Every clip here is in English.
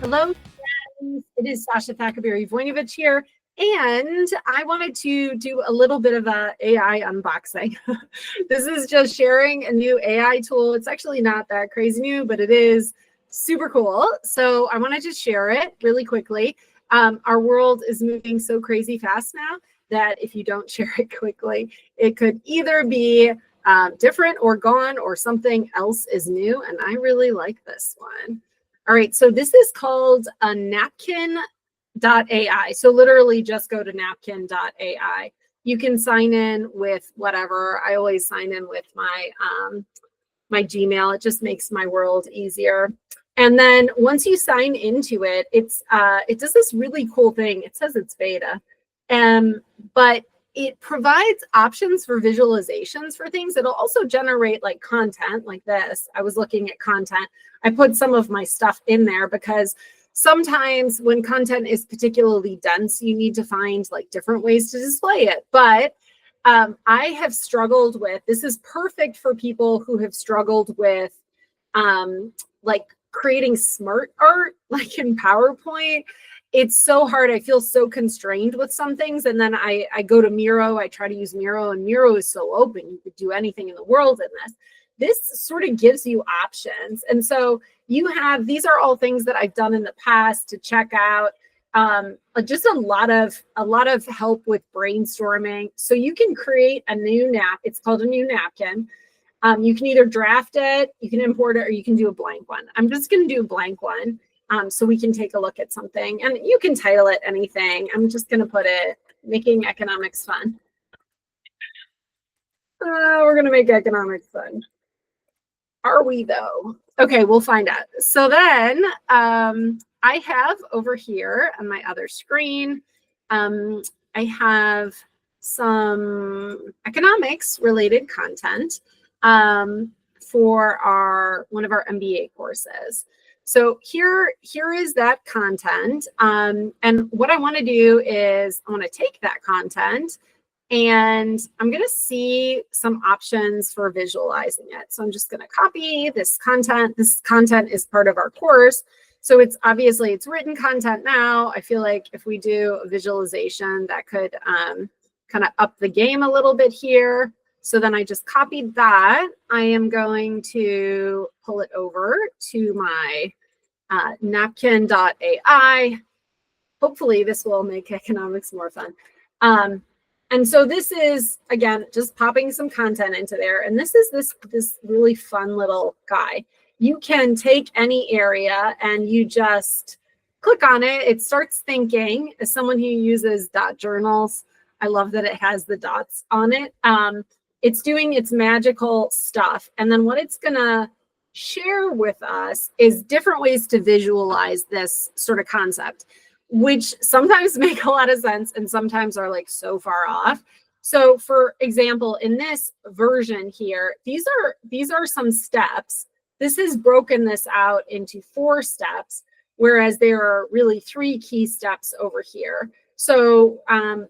Hello, friends. It is Sasha Thackerberry-Voinovich here, and I wanted to do a little bit of a AI unboxing. This is just sharing a new AI tool. It's actually not that crazy new, but it is super cool. So I wanted to share it really quickly. Our world is moving so crazy fast now that if you don't share it quickly, it could either be different or gone or something else is new. And I really like this one. All right, so this is called a Napkin.ai. So literally just go to Napkin.ai. You can sign in with whatever. I always sign in with my my Gmail. It just makes my world easier. And then once you sign into it, it does this really cool thing. It says it's beta, but it provides options for visualizations for things. It'll also generate like content like this. I was looking at content. I put some of my stuff in there because sometimes when content is particularly dense, you need to find like different ways to display it. But I have struggled with, this is perfect for people who have struggled with like creating smart art, like in PowerPoint. It's so hard. I feel so constrained with some things. And then I go to Miro. I try to use Miro, and Miro is so open. You could do anything in the world in this. This sort of gives you options. And so you have, these are all things that I've done in the past to check out. Just a lot of help with brainstorming. So you can create a new it's called a new napkin. You can either draft it, you can import it, or you can do a blank one. I'm just going to do a blank one. So we can take a look at something, and you can title it anything. I'm just going to put it, making economics fun. We're going to make economics fun. Are we though? Okay, we'll find out. So then I have over here on my other screen, I have some economics related content for one of our MBA courses. So here is that content. And what I want to do is I want to take that content and I'm going to see some options for visualizing it. So I'm just going to copy this content. This content is part of our course. So it's obviously it's written content now. I feel like if we do a visualization, that could kind of up the game a little bit here. So then I just copied that. I am going to pull it over to my Napkin.ai. Hopefully this will make economics more fun. And so this is, again, just popping some content into there. And this is this really fun little guy. You can take any area and you just click on it. It starts thinking. As someone who uses dot journals, I love that it has the dots on it. It's doing its magical stuff. And then what it's going to share with us is different ways to visualize this sort of concept, which sometimes make a lot of sense and sometimes are like so far off. So for example, in this version here, these are some steps. This has broken this out into 4 steps, whereas there are really 3 key steps over here. So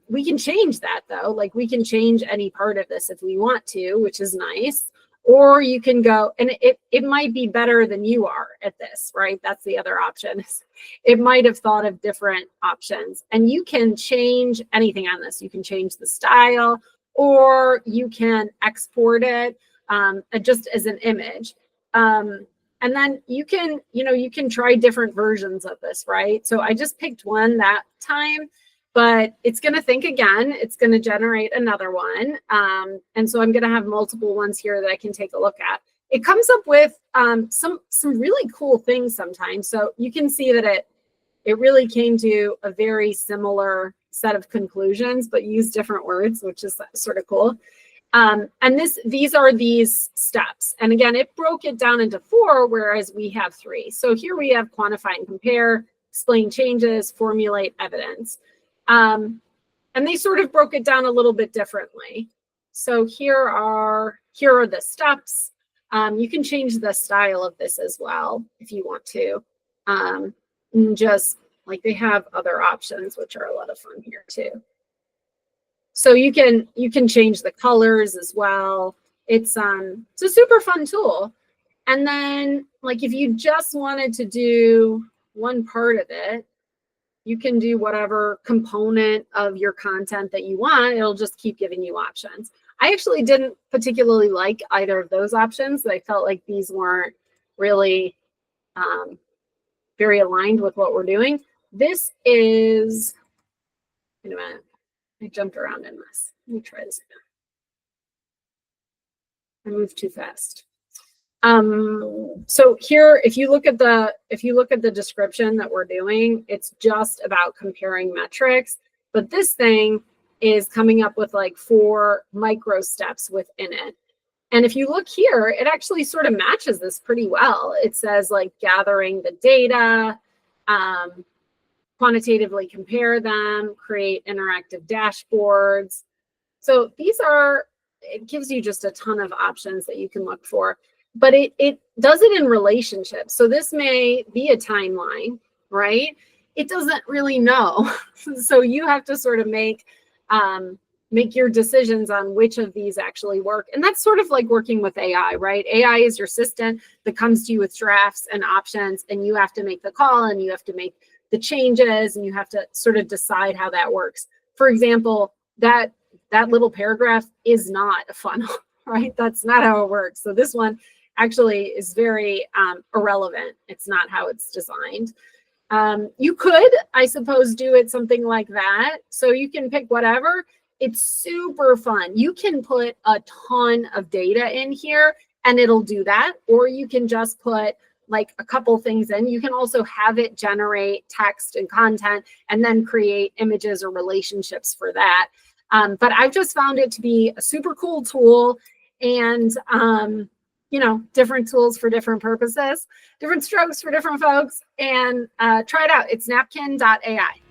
we can change that though. Like we can change any part of this if we want to, which is nice. Or you can go, and it might be better than you are at this, right? That's the other option. It might have thought of different options. And you can change anything on this. You can change the style, or you can export it just as an image. And then you can try different versions of this, right? So I just picked one that time, but it's going to think again. It's going to generate another one. And so I'm going to have multiple ones here that I can take a look at. It comes up with some really cool things sometimes. So you can see that it really came to a very similar set of conclusions, but used different words, which is sort of cool. And these are these steps. And again, it broke it down into 4, whereas we have 3. So here we have quantify and compare, explain changes, formulate evidence. And they sort of broke it down a little bit differently. So here are the steps. You can change the style of this as well if you want to. And just like they have other options, which are a lot of fun here too. So you can change the colors as well. It's a super fun tool. And then like if you just wanted to do one part of it, you can do whatever component of your content that you want. It'll just keep giving you options. I actually didn't particularly like either of those options. I felt like these weren't really very aligned with what we're doing. This is, wait a minute, I jumped around in this. Let me try this again. I moved too fast. So here, if you look at the description that we're doing, it's just about comparing metrics, but this thing is coming up with like 4 micro steps within it. And if you look here, it actually sort of matches this pretty well. It says like gathering the data, quantitatively compare them, create interactive dashboards. So these are, it gives you just a ton of options that you can look for, but it does it in relationships. So this may be a timeline, right? It doesn't really know. So you have to sort of make your decisions on which of these actually work. And that's sort of like working with AI, right? AI is your assistant that comes to you with drafts and options, and you have to make the call and you have to make the changes and you have to sort of decide how that works. For example, that little paragraph is not a funnel, right? That's not how it works. So this one actually is very irrelevant. It's not how it's designed. You could, I suppose, do it something like that. So you can pick whatever. It's super fun. You can put a ton of data in here and it'll do that. Or you can just put like a couple things in. You can also have it generate text and content and then create images or relationships for that. But I've just found it to be a super cool tool, and you know, different tools for different purposes, different strokes for different folks, and try it out. It's Napkin.ai.